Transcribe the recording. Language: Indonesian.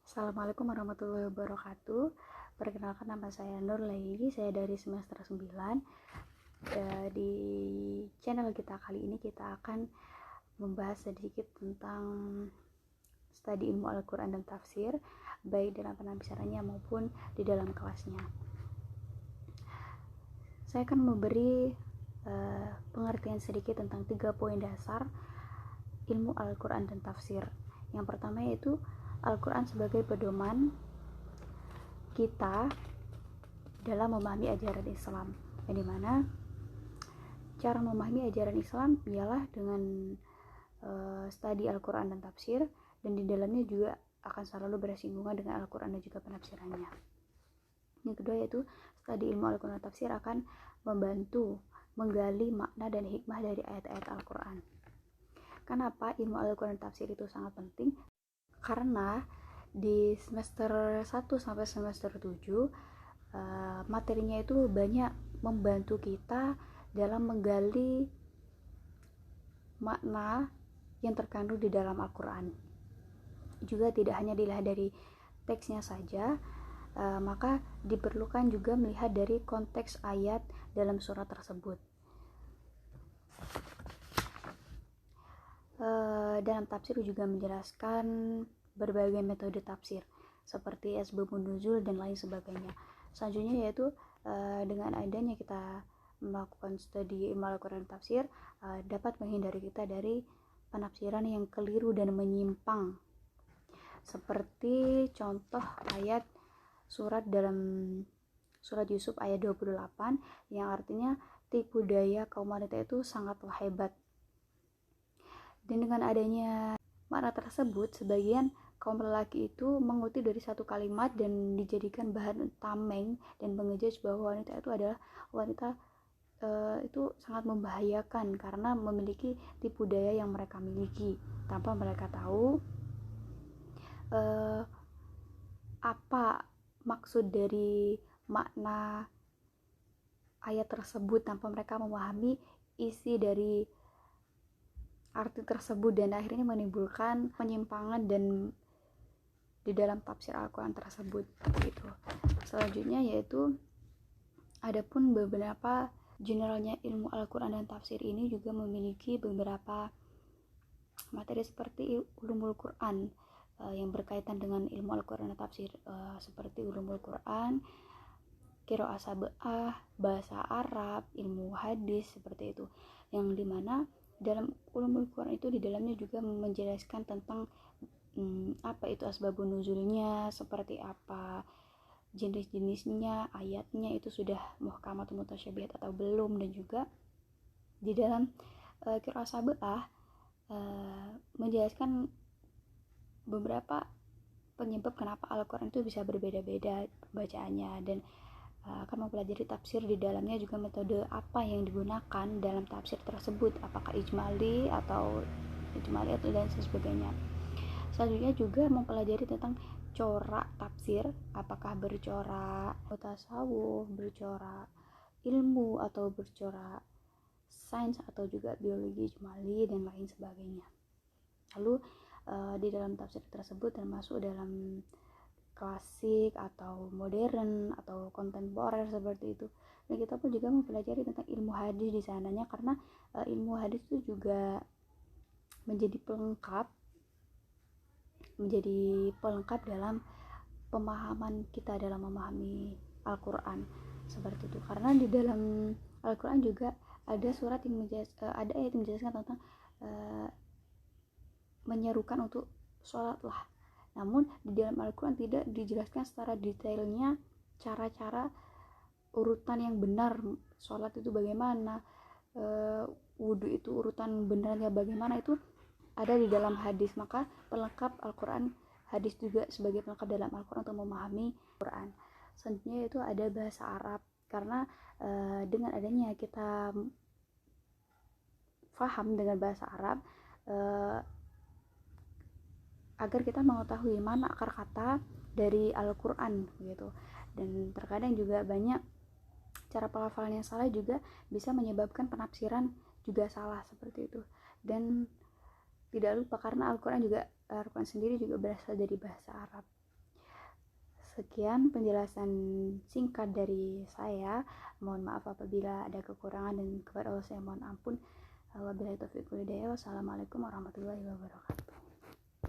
Assalamualaikum warahmatullahi wabarakatuh. Perkenalkan, nama saya Nur Laili, saya dari semester 9. Di channel kita kali ini kita akan membahas sedikit tentang studi ilmu Al-Quran dan tafsir, baik dalam penafsirannya maupun di dalam kelasnya. Saya akan memberi pengertian sedikit tentang 3 poin dasar ilmu Al-Quran dan tafsir. Yang pertama yaitu Al-Quran sebagai pedoman kita dalam memahami ajaran Islam, yang dimana cara memahami ajaran Islam ialah dengan studi Al-Quran dan tafsir, dan di dalamnya juga akan selalu bersinggungan dengan Al-Quran dan juga penafsirannya. Yang kedua yaitu studi ilmu Al-Quran dan tafsir akan membantu menggali makna dan hikmah dari ayat-ayat Al-Quran. Kenapa ilmu Al-Quran dan tafsir itu sangat penting? Karena di semester 1 sampai semester 7 materinya itu banyak membantu kita dalam menggali makna yang terkandung di dalam Al-Quran. Juga tidak hanya dilihat dari teksnya saja, maka diperlukan juga melihat dari konteks ayat dalam surat tersebut. Dalam tafsir juga menjelaskan berbagai metode tafsir seperti asbabun nuzul dan lain sebagainya. Selanjutnya yaitu dengan adanya kita melakukan studi ilmu Al-Quran tafsir, dapat menghindari kita dari penafsiran yang keliru dan menyimpang, seperti contoh ayat surat dalam surat Yusuf ayat 28 yang artinya tipu daya kaum wanita itu sangatlah hebat. Dan dengan adanya makna tersebut, sebagian kaum lelaki itu mengutip dari satu kalimat dan dijadikan bahan tameng dan mengejudge bahwa wanita itu adalah wanita itu sangat membahayakan karena memiliki tipu daya yang mereka miliki tanpa mereka tahu apa maksud dari makna ayat tersebut, tanpa mereka memahami isi dari arti tersebut, dan akhirnya menimbulkan penyimpangan dan di dalam tafsir Al-Quran tersebut gitu. Selanjutnya yaitu adapun beberapa generalnya ilmu Al-Quran dan tafsir ini juga memiliki beberapa materi seperti ulumul Quran yang berkaitan dengan ilmu Al-Quran dan tafsir, seperti ulumul Quran, qiraah sab'ah, bahasa Arab, ilmu hadis, seperti itu, yang dimana dalam ulumul Quran itu di dalamnya juga menjelaskan tentang apa itu asbabun nuzulnya, seperti apa jenis-jenisnya, ayatnya itu sudah muhkamat atau mutasyabihat atau belum, dan juga di dalam qiraah sab'ah menjelaskan beberapa penyebab kenapa Al-Quran itu bisa berbeda-beda bacaannya, dan akan mempelajari tafsir di dalamnya, juga metode apa yang digunakan dalam tafsir tersebut, apakah ijmali atau dan sebagainya. Selanjutnya juga mempelajari tentang corak tafsir, apakah bercorak tasawuf, bercorak ilmu, atau bercorak sains, atau juga biologi ijmali dan lain sebagainya. Lalu di dalam tafsir tersebut termasuk dalam klasik atau modern atau kontemporer seperti itu. Dan kita pun juga mempelajari tentang ilmu hadis di sananya, karena ilmu hadis itu juga menjadi pelengkap dalam pemahaman kita dalam memahami Al-Quran seperti itu. Karena di dalam Al-Quran juga ada surat yang ada ayat yang menjelaskan tentang menyerukan untuk sholatlah. Namun di dalam Al-Quran tidak dijelaskan secara detailnya cara-cara urutan yang benar sholat itu bagaimana, wudhu itu urutan benarnya bagaimana, itu ada di dalam hadis. Maka pelengkap Al-Quran, hadis juga sebagai pelengkap dalam Al-Quran untuk memahami Al-Quran. Selanjutnya itu ada bahasa Arab, karena dengan adanya kita paham dengan bahasa Arab, agar kita mengetahui mana akar kata dari Al-Quran gitu. Dan terkadang juga banyak cara pelafalan yang salah juga bisa menyebabkan penafsiran juga salah seperti itu. Dan tidak lupa karena Al-Quran sendiri juga berasal dari bahasa Arab. Sekian penjelasan singkat dari saya. Mohon maaf apabila ada kekurangan, dan kepada Allah saya mohon ampun. Wabillahi taufiq wal hidayah. Wassalamualaikum warahmatullahi wabarakatuh.